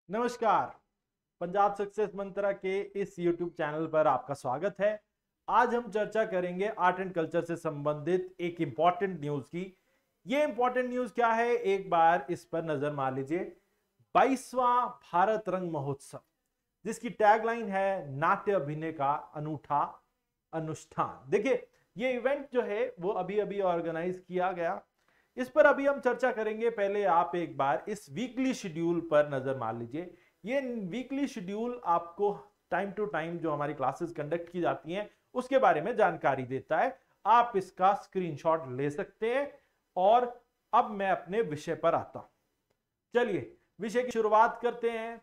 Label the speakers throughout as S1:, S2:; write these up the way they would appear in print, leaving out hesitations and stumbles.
S1: नमस्कार। पंजाब सक्सेस मंत्रा के इस YouTube चैनल पर आपका स्वागत है। आज हम चर्चा करेंगे आर्ट एंड कल्चर से संबंधित एक इंपॉर्टेंट न्यूज की। ये इंपॉर्टेंट न्यूज क्या है, एक बार इस पर नजर मार लीजिए। 22वां भारत रंग महोत्सव, जिसकी टैगलाइन है नाट्य अभिनय का अनूठा अनुष्ठान। देखिए, ये इवेंट जो है वो अभी अभी ऑर्गेनाइज किया गया। इस पर अभी हम चर्चा करेंगे। पहले आप एक बार इस वीकली शेड्यूल पर नजर मार लीजिए। ये वीकली शेड्यूल आपको टाइम टू टाइम जो हमारी क्लासेस कंडक्ट की जाती हैं उसके बारे में जानकारी देता है। आप इसका स्क्रीनशॉट ले सकते हैं। और अब मैं अपने विषय पर आता हूं। चलिए विषय की शुरुआत करते हैं।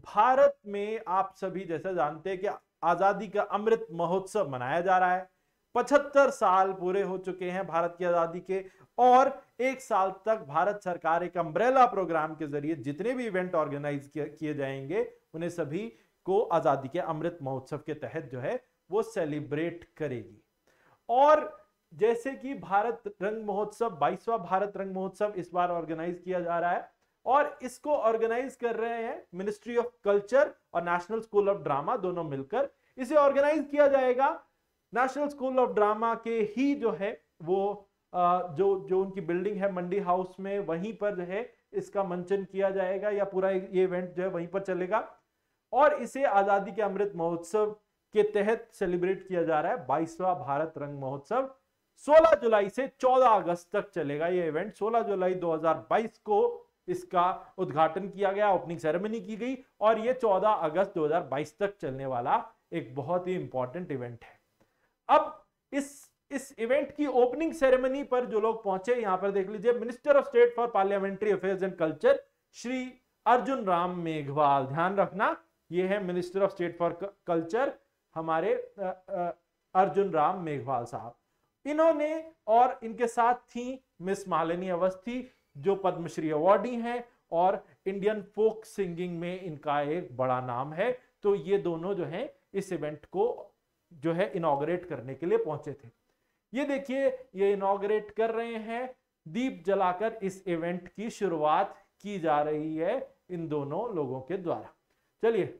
S1: भारत में आप सभी जैसा जानते हैं कि आजादी का अमृत महोत्सव मनाया जा रहा है। 75 साल पूरे हो चुके हैं भारत की आजादी के, और एक साल तक भारत सरकार एक अम्ब्रेला प्रोग्राम के जरिए जितने भी इवेंट ऑर्गेनाइज किए जाएंगे उन्हें सभी को आजादी के अमृत महोत्सव के तहत जो है वो सेलिब्रेट करेगी। और जैसे कि भारत रंग महोत्सव 22वां भारत रंग महोत्सव इस बार ऑर्गेनाइज किया जा रहा है, और इसको ऑर्गेनाइज कर रहे हैं मिनिस्ट्री ऑफ कल्चर और नेशनल स्कूल ऑफ ड्रामा, दोनों मिलकर इसे ऑर्गेनाइज किया जाएगा। नेशनल स्कूल ऑफ ड्रामा के ही जो है वो जो उनकी बिल्डिंग है मंडी हाउस में, वहीं पर जो है इसका मंचन किया जाएगा, या पूरा ये इवेंट जो है वहीं पर चलेगा। और इसे आजादी के अमृत महोत्सव के तहत सेलिब्रेट किया जा रहा है। 22वां भारत रंग महोत्सव 16 जुलाई से 14 अगस्त तक चलेगा ये इवेंट। 16 जुलाई 2022 को इसका उद्घाटन किया गया, ओपनिंग सेरेमनी की गई, और ये 14 अगस्त 2022 तक चलने वाला एक बहुत ही इंपॉर्टेंट इवेंट है। अब इस इवेंट की ओपनिंग सेरेमनी पर जो लोग पहुंचे, यहां पर देख लीजिए। Minister of state for parliamentary affairs and culture Shri Arjun Ram Meghwal, ध्यान रखना ये है minister of state for culture हमारे अर्जुन राम मेघवाल साहब। इन्होंने और इनके साथ थी मिस मालिनी अवस्थी जो पद्मश्री अवार्डी हैं, और इंडियन फोक सिंगिंग में इनका एक बड़ा नाम है। तो ये दोनों जो है इस इवेंट को जो है इनॉग्रेट करने के लिए पहुंचे थे। ये देखिए, ये इनॉग्रेट कर रहे हैं, दीप जलाकर इस इवेंट की शुरुआत की जा रही है इन दोनों लोगों के द्वारा। चलिए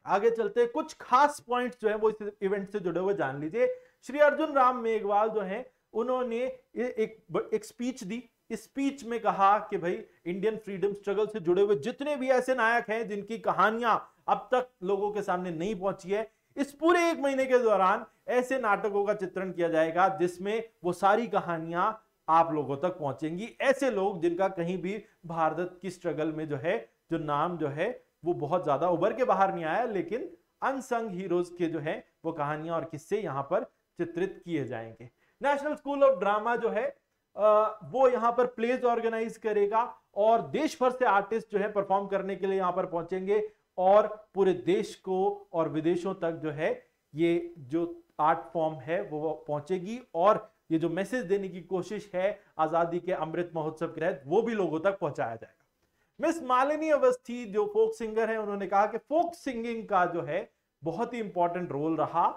S1: आगे चलते हैं। कुछ खास पॉइंट्स जो है वो इस इवेंट से जुड़े हुए जान लीजिए। श्री अर्जुन राम मेघवाल जो है उन्होंने एक स्पीच दी। इस स्पीच में कहा कि भाई इंडियन फ्रीडम स्ट्रगल से जुड़े हुए जितने भी ऐसे नायक हैं जिनकी कहानियां अब तक लोगों के सामने नहीं पहुंची है, इस पूरे एक महीने के दौरान ऐसे नाटकों का चित्रण किया जाएगा जिसमें वो सारी कहानियां आप लोगों तक पहुंचेंगी। ऐसे लोग जिनका कहीं भी भारत की स्ट्रगल में जो है जो नाम जो है वो बहुत ज्यादा उभर के बाहर नहीं आया, लेकिन अनसंग हीरोज के जो है वो कहानियां और किस्से यहां पर चित्रित किए जाएंगे। नेशनल स्कूल ऑफ ड्रामा जो है वो यहां पर प्लेज ऑर्गेनाइज करेगा, और देश भर से आर्टिस्ट जो है परफॉर्म करने के लिए यहां पर पहुंचेंगे, और पूरे देश को और विदेशों तक जो है ये जो आर्ट फॉर्म है वो पहुंचेगी, और ये जो मैसेज देने की कोशिश है आजादी के अमृत महोत्सव के तहत वो भी लोगों तक पहुंचाया जाएगा। मिस मालिनी अवस्थी जो फोक सिंगर है, उन्होंने कहा कि फोक सिंगिंग का जो है बहुत ही इंपॉर्टेंट रोल रहा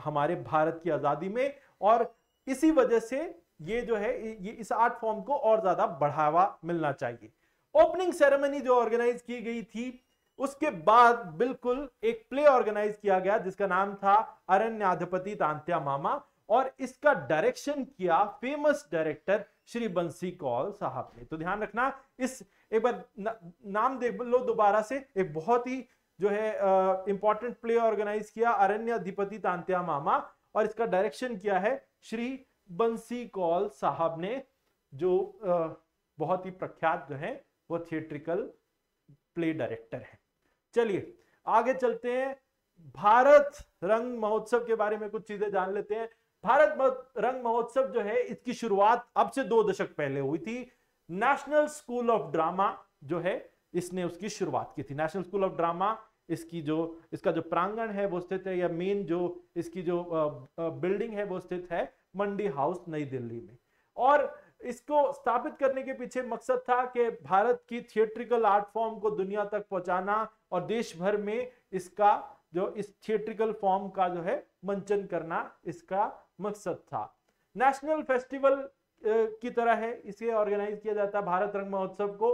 S1: हमारे भारत की आजादी में, और इसी वजह से ये जो है ये इस आर्ट फॉर्म को और ज्यादा बढ़ावा मिलना चाहिए। ओपनिंग सेरेमनी जो ऑर्गेनाइज की गई थी, उसके बाद बिल्कुल एक प्ले ऑर्गेनाइज किया गया जिसका नाम था अरण्याधिपति तांत्या मामा, और इसका डायरेक्शन किया फेमस डायरेक्टर श्री बंसी कौल साहब ने। तो ध्यान रखना, इस एक बार नाम देख लो दोबारा से, एक बहुत ही जो है इंपॉर्टेंट प्ले ऑर्गेनाइज किया अरण्याधिपति तांत्या मामा, और इसका डायरेक्शन किया है श्री बंसी कौल साहब ने, जो बहुत ही प्रख्यात जो है वो थिएट्रिकल प्ले डायरेक्टर है। चलिए आगे चलते हैं। भारत रंग महोत्सव के बारे में कुछ चीजें जान लेते हैं। भारत रंग महोत्सव जो है इसकी शुरुआत अब से 2 दशक पहले हुई थी। नेशनल स्कूल ऑफ ड्रामा जो है इसने उसकी शुरुआत की थी। नेशनल स्कूल ऑफ ड्रामा इसका जो प्रांगण है वो स्थित है, या मेन जो इसकी जो बिल्डिंग है वो स्थित है मंडी हाउस नई दिल्ली में। और इसको स्थापित करने के पीछे मकसद था कि भारत की थिएट्रिकल आर्ट फॉर्म को दुनिया तक पहुंचाना, और देश भर में इसका जो इस थिएट्रिकल फॉर्म का जो है मंचन करना इसका मकसद था। नेशनल फेस्टिवल की तरह है इसे ऑर्गेनाइज किया जाता है भारत रंग महोत्सव को।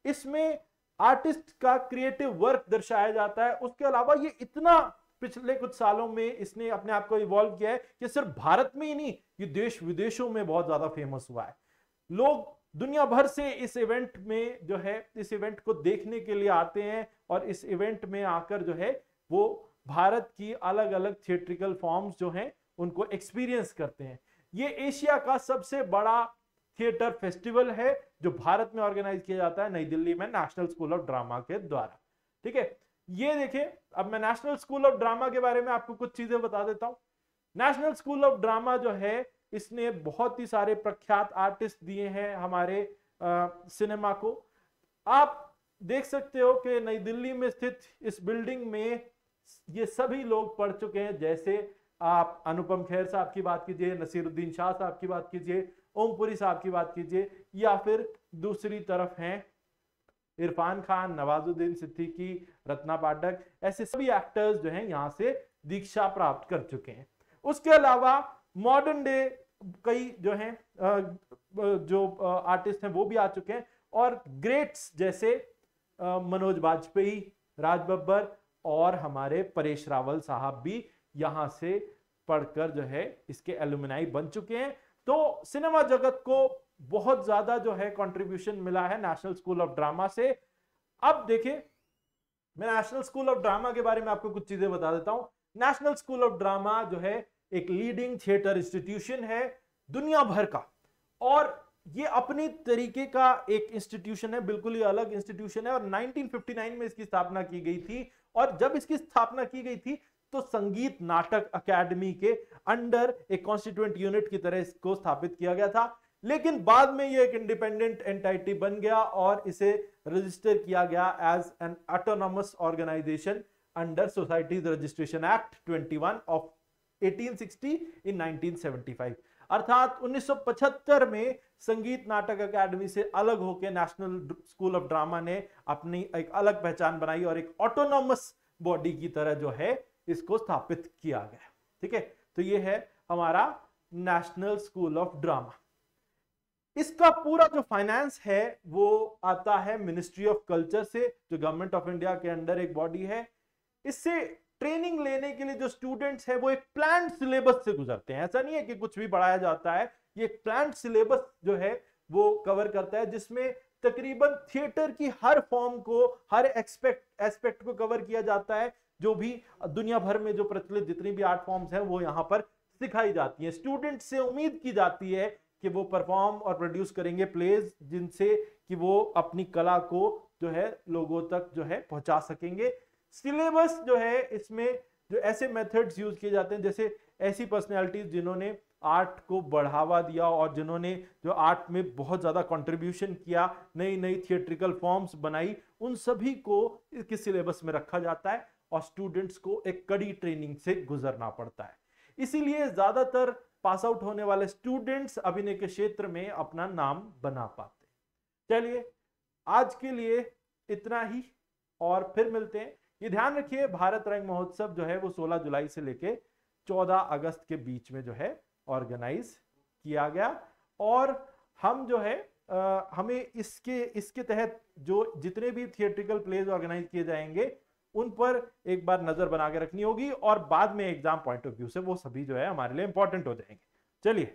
S1: इसमें आर्टिस्ट का क्रिएटिव वर्क दर्शाया जाता है। उसके अलावा ये इतना पिछले कुछ सालों में इसने अपने आप को इवॉल्व किया है कि सिर्फ भारत में ही नहीं, ये देश विदेशों में बहुत ज्यादा फेमस हुआ है। लोग दुनिया भर से इस इवेंट में जो है, इस इवेंट को देखने के लिए आते हैं और इस इवेंट में आकर जो है वो भारत की अलग अलग थिएट्रिकल फॉर्म्स जो हैं उनको एक्सपीरियंस करते हैं। ये एशिया का सबसे बड़ा थिएटर फेस्टिवल है जो भारत में ऑर्गेनाइज किया जाता है नई दिल्ली में नेशनल स्कूल ऑफ ड्रामा के द्वारा। ठीक है, ये देखिए, अब मैं नेशनल स्कूल ऑफ ड्रामा के बारे में आपको कुछ चीजें बता देता हूं। नेशनल स्कूल ऑफ ड्रामा जो है इसने बहुत ही सारे प्रख्यात आर्टिस्ट दिए हैं हमारे सिनेमा को। आप देख सकते हो कि नई दिल्ली में स्थित इस बिल्डिंग में ये सभी लोग पढ़ चुके हैं। जैसे आप अनुपम खेर साहब की बात कीजिए, नसीरुद्दीन शाह साहब की बात कीजिए, ओमपुरी साहब की बात कीजिए, या फिर दूसरी तरफ हैं इरफान खान, नवाजुद्दीन सिद्दीकी, रत्ना पाठक, ऐसे सभी एक्टर्स जो हैं यहां से दीक्षा प्राप्त कर चुके हैं। उसके अलावा मॉडर्न डे कई जो हैं जो आर्टिस्ट हैं वो भी आ चुके हैं, और ग्रेट्स जैसे मनोज बाजपेयी, राज बब्बर और हमारे परेश रावल साहब भी यहां से पढ़कर जो है इसके एलुमनाई बन चुके हैं। तो सिनेमा जगत को बहुत ज्यादा जो है कंट्रीब्यूशन मिला है नेशनल स्कूल ऑफ ड्रामा से। अब देखिए, मैं नेशनल स्कूल ऑफ ड्रामा के बारे में आपको कुछ चीजें बता देता हूं। नेशनल स्कूल ऑफ ड्रामा जो है एक लीडिंग थिएटर इंस्टीट्यूशन है दुनिया भर का, और ये अपनी तरीके का एक इंस्टीट्यूशन है, बिल्कुल ही अलग इंस्टीट्यूशन है। और 1959 में इसकी स्थापना की गई थी, और जब इसकी स्थापना की गई थी तो संगीत नाटक अकेडमी के अंडर एक कॉन्स्टिट्यूएंट यूनिट की तरह इसको स्थापित किया गया था। लेकिन बाद में ये एक इंडिपेंडेंट एंटाइटी बन गया और इसे रजिस्टर किया गया as an autonomous organisation under societies registration act 21 of 1860 in 1975। अर्थात 1975 में संगीत नाटक अकेडमी से अलग होकर नेशनल स्कूल ऑफ ड्रामा ने अपनी एक अलग पहचान बनाई और एक ऑटोनॉमस बॉडी की तरह जो है इसको स्थापित किया गया। ठीक है, तो ये है हमारा नेशनल स्कूल ऑफ ड्रामा। इसका पूरा जो फाइनेंस है वो आता है मिनिस्ट्री ऑफ कल्चर से, जो गवर्नमेंट ऑफ इंडिया के अंडर एक बॉडी है। इससे ट्रेनिंग लेने के लिए जो स्टूडेंट्स हैं वो एक प्लान्ड सिलेबस से गुजरते हैं। ऐसा नहीं है कि कुछ भी पढ़ाया जाता है, ये एक प्लान्ड सिलेबस जो है वो कवर करता है, जिसमें तकरीबन थिएटर की हर फॉर्म को, हर एस्पेक्ट को कवर किया जाता है। जो भी दुनिया भर में जो प्रचलित जितनी भी आर्ट फॉर्म्स हैं वो यहाँ पर सिखाई जाती है। स्टूडेंट से उम्मीद की जाती है कि वो परफॉर्म और प्रोड्यूस करेंगे प्लेज, जिनसे कि वो अपनी कला को जो है लोगों तक जो है पहुंचा सकेंगे। सिलेबस जो है इसमें जो ऐसे मेथड्स यूज किए जाते हैं, जैसे ऐसी पर्सनैलिटीज जिन्होंने आर्ट को बढ़ावा दिया और जिन्होंने जो आर्ट में बहुत ज्यादा कंट्रीब्यूशन किया, नई नई थिएट्रिकल फॉर्म्स बनाई, उन सभी को इस सिलेबस में रखा जाता है और स्टूडेंट्स को एक कड़ी ट्रेनिंग से गुजरना पड़ता है। इसीलिए ज्यादातर पास आउट होने वाले स्टूडेंट्स अभिनय के क्षेत्र में अपना नाम बना पाते हैं। चलिए, आज के लिए इतना ही और फिर मिलते हैं। ये ध्यान रखिए, भारत रंग महोत्सव जो है वो 16 जुलाई से लेके 14 अगस्त के बीच में जो है ऑर्गेनाइज किया गया, और हम जो है हमें इसके तहत जो जितने भी थिएट्रिकल प्लेज ऑर्गेनाइज किए जाएंगे उन पर एक बार नजर बना के रखनी होगी, और बाद में एग्जाम पॉइंट ऑफ व्यू से वो सभी जो है हमारे लिए इंपॉर्टेंट हो जाएंगे। चलिए,